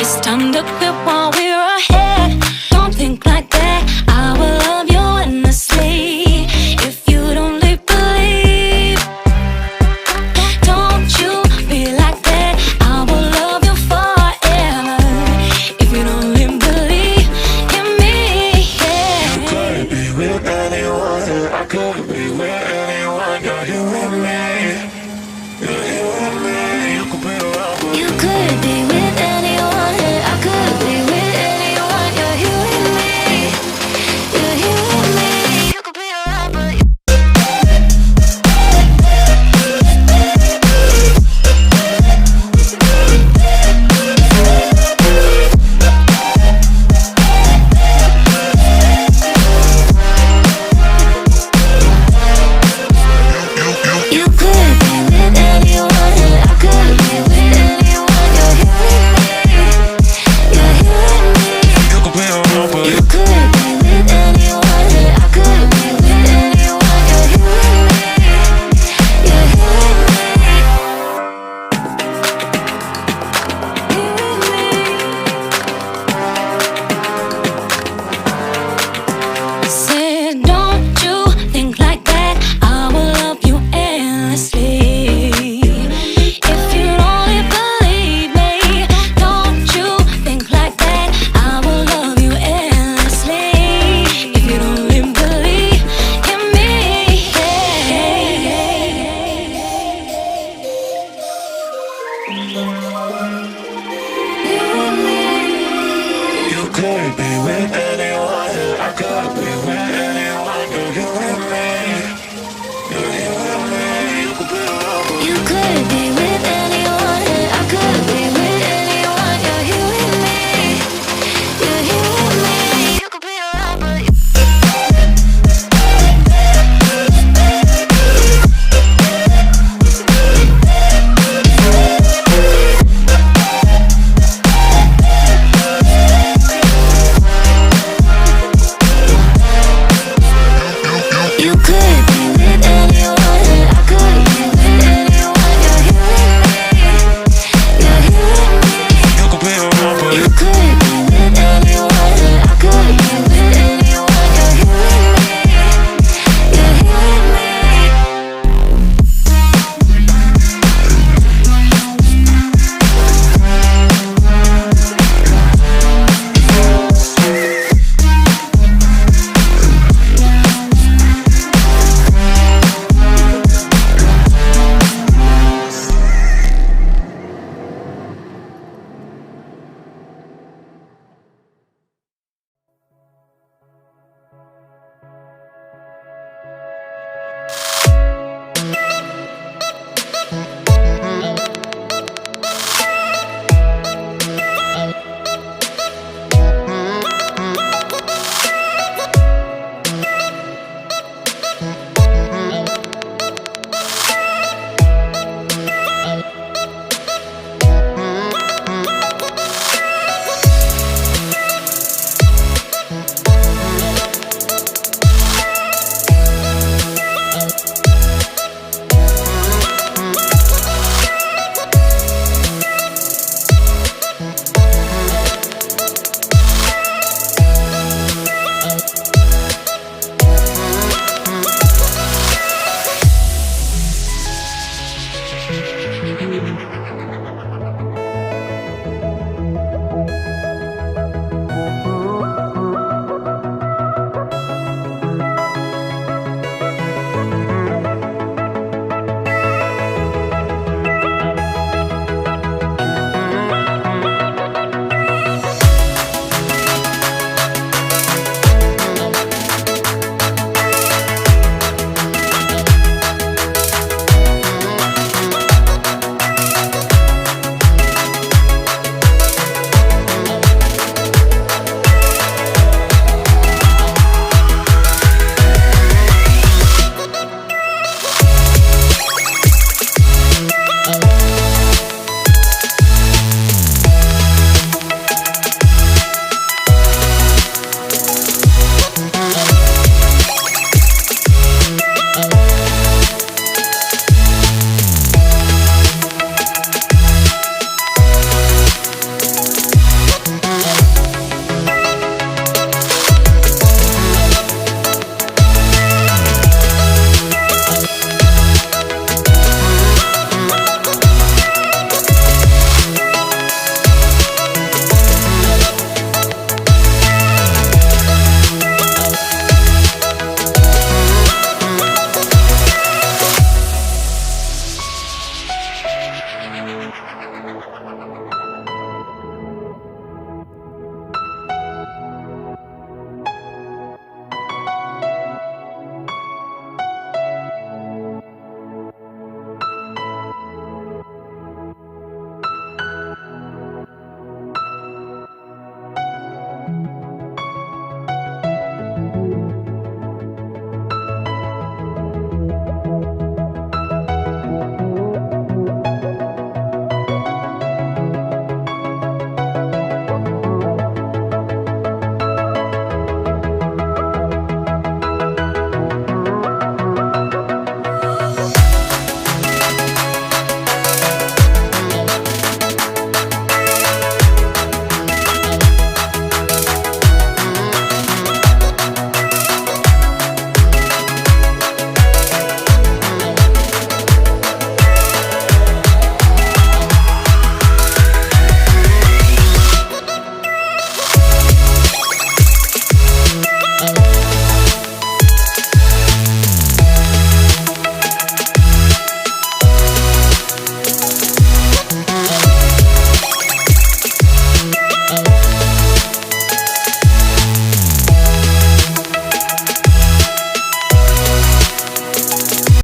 It's time to quit while we're ahead. Don't think like that. I will love you endlessly. If you don't believe, don't you be like that. I will love you forever. If you don't believe in me, yeah. You could be with anyone, and I could be with anyone. You're you and me. You're you and me. You could be around, but You could be with anyone, and I could be with anyone. You're you and me. You're you and me. You could be around, but you could be with anyone, and I could be with anyone. You're you and me. You're you and me. you could be around, but You could be with anyone, and I could be with anyone. You're you and me. You're you and me. You and me. Said, don't you think like that. I will love you endlessly. If you only believe me, don't you think like that. I will love you endlessly. If you only believe in me, you could be with